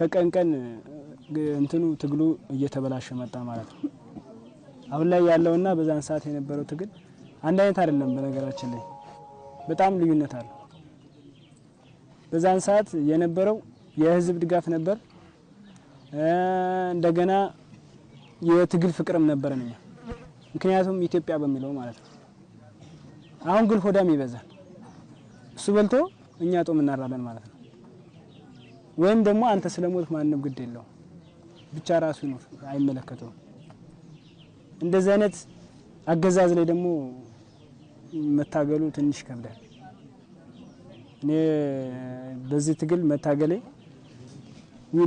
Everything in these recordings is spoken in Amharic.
ከቀን እንትኑ ትግሉ እየተበላሸ መጣ ማለት ነው። አሁን ላይ ያለውና በዛን ሰዓት የነበረው ትግል አንድ አይነት አይደለም። በነገራችን ላይ በጣም ልዩነት አለ። በዛን ሰዓት የነበረው የህዝብ ድጋፍ ነበር። እንደገና የትግል ፍቅርም ነበርኛ ምክንያቱም ኢትዮጵያ በሚለው ማለት ነው። አሁን ግን ሆዳም ይበዛል። እሱ በልቶ እኛ ጦም እናራለን ማለት ነው። ወይም ደግሞ አንተ ስለሞት ማንንም ግድ የለው ብቻ ራሱ ነው አይመለከተው። እንደዚህ አይነት አገዛዝ ላይ ደግሞ መታገሉ ትንሽ ከብዳል። እኔ በዚህ ትግል መታገሌ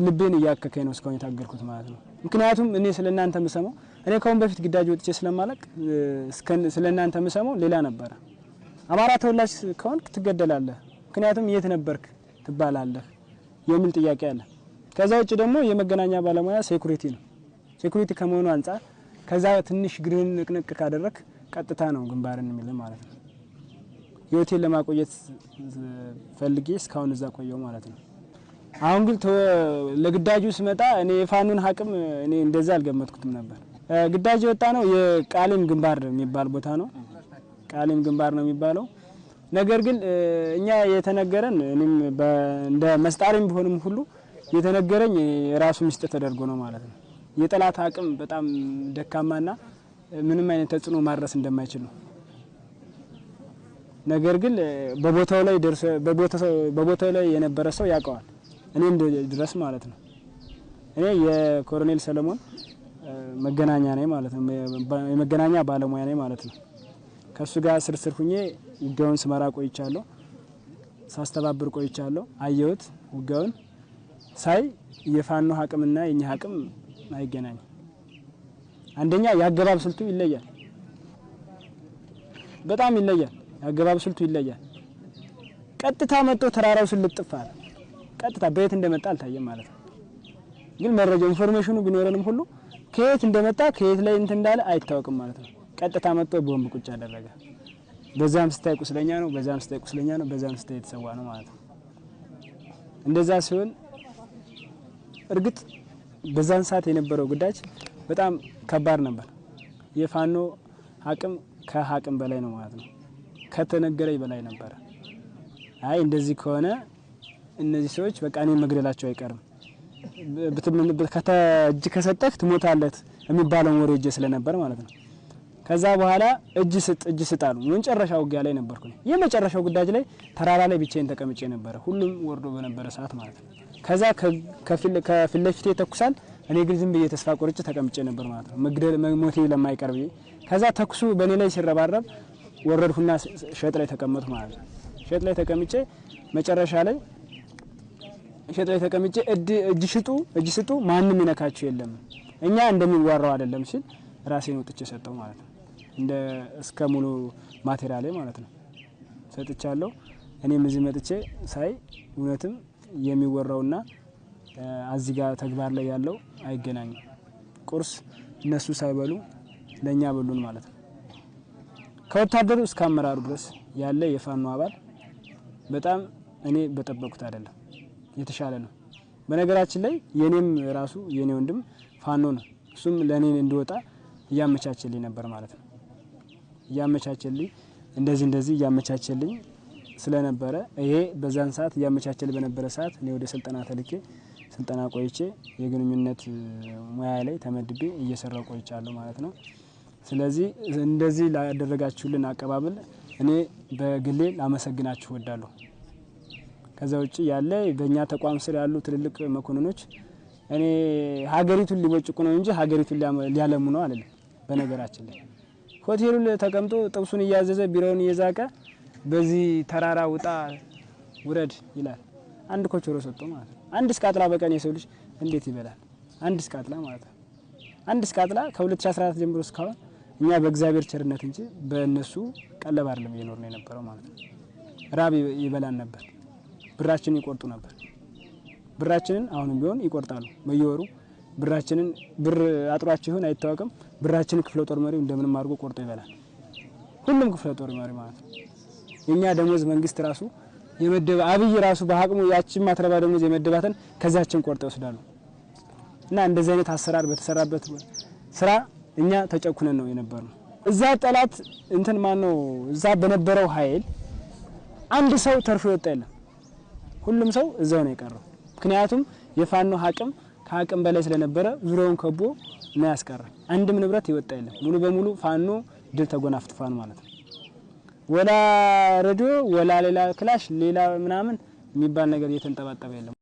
ልቤን ያከከኝ ነው እስካሁን የታገልኩት ማለት ነው። ምክንያቱም እኔ ስለናንተ መሰማው እኔ ካሁን በፊት ግዳጅ ወጥቼ ስለማለቅ ስለናንተ መሰማው ሌላ ነበር። አማራ ተወላጅ ከሆንክ ትገደላለህ፣ ምክንያቱም የት ነበርክ ትባላለህ የሚል ጥያቄ አለ። ከዛ ውጭ ደግሞ የመገናኛ ባለሙያ ሴኩሪቲ ነው። ሴኩሪቲ ከመሆኑ አንፃር ከዛ ትንሽ ግርን ንቅንቅ ካደረክ ቀጥታ ነው ግንባርን የሚል ማለት ነው። ህይወቴን ለማቆየት ፈልጌ እስካሁን እዛ ቆየው ማለት ነው። አሁን ግን ለግዳጁ ስመጣ እኔ የፋኑን ሀቅም እኔ እንደዛ አልገመትኩትም ነበር። ግዳጅ ወጣ ነው የቃሊም ግንባር የሚባል ቦታ ነው። ቃሊም ግንባር ነው የሚባለው። ነገር ግን እኛ የተነገረን እኔም እንደ መስጣሪም ቢሆንም ሁሉ የተነገረኝ የራሱ ምስጢር ተደርጎ ነው ማለት ነው። የጠላት አቅም በጣም ደካማና ምንም አይነት ተጽዕኖ ማድረስ እንደማይችል ነው። ነገር ግን በቦታው ላይ የነበረ ሰው ያውቀዋል። እኔ ድረስ ማለት ነው። እኔ የኮሎኔል ሰለሞን መገናኛ ነኝ ማለት ነው። የመገናኛ ባለሙያ ነኝ ማለት ነው። ከሱ ጋር ስርስር ሁኜ ውጋውን ስመራ ቆይቻለሁ። ሳስተባብር ቆይቻለሁ። አየሁት ውጋውን ሳይ የፋኖ ሀቅምና የኛ ሀቅም አይገናኝም። አንደኛ ያገባብ ስልቱ ይለያል። በጣም ይለያል። ያገባብ ስልቱ ይለያል። ቀጥታ መጥቶ ተራራው ስለጥፋል። ቀጥታ በየት እንደመጣ አልታየም ማለት ነው። ግን መረጃው ኢንፎርሜሽኑ ቢኖርንም ሁሉ ከየት እንደመጣ ከየት ላይ እንዳለ አይታወቅም ማለት ነው። ቀጥታ መጥቶ ቦምብ ቁጭ አደረገ። በዛም ስታይ ቁስለኛ ነው፣ በዛም ስታይ ቁስለኛ ነው፣ በዛም ስታይ የተሰዋ ነው ማለት ነው። እንደዛ ሲሆን እርግጥ በዛን ሰዓት የነበረው ግዳጅ በጣም ከባድ ነበር። የፋኖ ሀቅም ከሀቅም በላይ ነው ማለት ነው። ከተነገረኝ በላይ ነበር። አይ እንደዚህ ከሆነ እነዚህ ሰዎች በቃ እኔ መግደላቸው አይቀርም እጅ ከሰጠህ ትሞታለህ የሚባለው ወሬ እጄ ስለነበር ማለት ነው። ከዛ በኋላ እጅ ስጥ አሉ። የመጨረሻው ውጊያ ላይ ነበርኩ። የመጨረሻው ግዳጅ ላይ ተራራ ላይ ብቻዬን ተቀምጬ ነበር፣ ሁሉም ወርዶ በነበረ ሰዓት ማለት ነው። ከዛ ከፊት ለፊቴ ተኩሳል። እኔ ግን ዝም ብዬ ተስፋ ቆርጬ ተቀምጬ ነበር ማለት ነው። መግደል ሞቴ ለማይቀርብ ከዛ ተኩሱ በእኔ ላይ ሲረባረብ ወረድኩና ሸጥ ላይ ተቀመጥኩ ማለት ነው። ሸጥ ላይ ተቀምጬ መጨረሻ ላይ ሸጥ ላይ ተቀምጬ እጅ ስጡ ማንም ይነካችሁ የለም እኛ እንደሚዋራው አይደለም ሲል ራሴን ወጥቼ ሰጠው ማለት ነው። እንደ እስከ ሙሉ ማቴሪያል ማለት ነው ሰጥቻለሁ። እኔም እዚህ መጥቼ ሳይ እውነትም የሚወራውና አዚጋ ተግባር ላይ ያለው አይገናኝም። ቁርስ እነሱ ሳይበሉ ለኛ በሉን ማለት ነው። ከወታደሩ እስከ አመራሩ ድረስ ያለ የፋኖ አባል በጣም እኔ በጠበቁት አይደለም የተሻለ ነው። በነገራችን ላይ የኔም ራሱ የኔ ወንድም ፋኖ ነው። እሱም ለኔ እንደወጣ ያመቻቸልኝ ነበር ማለት ነው። ያመቻቸልኝ እንደዚህ ያመቻቸልኝ ስለነበረ ይሄ በዛን ሰዓት ያመቻቸልኝ በነበረ ሰዓት እኔ ወደ ስልጠና ተልኬ ስልጠና ቆይቼ የግንኙነት ሙያ ላይ ተመድቤ እየሰራው ቆይቻለሁ ማለት ነው። ስለዚህ እንደዚህ ላደረጋችሁልን አቀባበል እኔ በግሌ ላመሰግናችሁ እወዳለሁ። ከዛ ውጪ ያለ በእኛ ተቋም ስር ያሉ ትልልቅ መኮንኖች እኔ ሀገሪቱን ሊቦጭቁ ነው እንጂ ሀገሪቱን ሊያለሙ ነው አይደለም። በነገራችን ላይ ሆቴሉ ተቀምጦ ጥብሱን እያዘዘ ቢሮውን እየዛቀ በዚህ ተራራ ውጣ ውረድ ይላል። አንድ ኮቾሮ ሰጥቶ ማለት ነው። አንድ ስቃጥላ በቀን የሰው ልጅ እንዴት ይበላል? አንድ ስቃጥላ ማለት ነው። አንድ ስቃጥላ ከ2014 ጀምሮ እስካሁን እኛ በእግዚአብሔር ቸርነት እንጂ በእነሱ ቀለብ አይደለም እየኖርን የነበረው ማለት ነው። ራብ ይበላን ነበር። ብራችንን ይቆርጡ ነበር። ብራችንን አሁንም ቢሆን ይቆርጣሉ በየወሩ ብራችንን ብር አጥሯቸው ይሆን አይታወቅም። ብራችንን ክፍለ ጦር መሪው እንደምንም አድርጎ ቆርጦ ይበላል። ሁሉም ክፍለ ጦር መሪ ማለት ነው። የኛ ደሞዝ መንግስት ራሱ የመደበ አብይ ራሱ በአቅሙ ያቺን ማትረባ ደግሞ የመደባትን ከዛችን ቆርጠው ይወስዳሉ። እና እንደዚህ አይነት አሰራር በተሰራበት ስራ እኛ ተጨኩነን ነው የነበርነው። እዛ ጠላት እንትን ማነው እዛ በነበረው ኃይል አንድ ሰው ተርፎ ወጣ የለም። ሁሉም ሰው እዛው ነው የቀረው። ምክንያቱም የፋኖ አቅም ከአቅም በላይ ስለነበረ ዙሪያውን ከቦ ነው ያስቀረ። አንድም ንብረት ይወጣ የለም። ሙሉ በሙሉ ፋኖ ድል ተጎናፍቷል ማለት ነው። ወላ ሬዲዮ ወላ ሌላ ክላሽ ሌላ ምናምን የሚባል ነገር እየተንጠባጠበ የለም።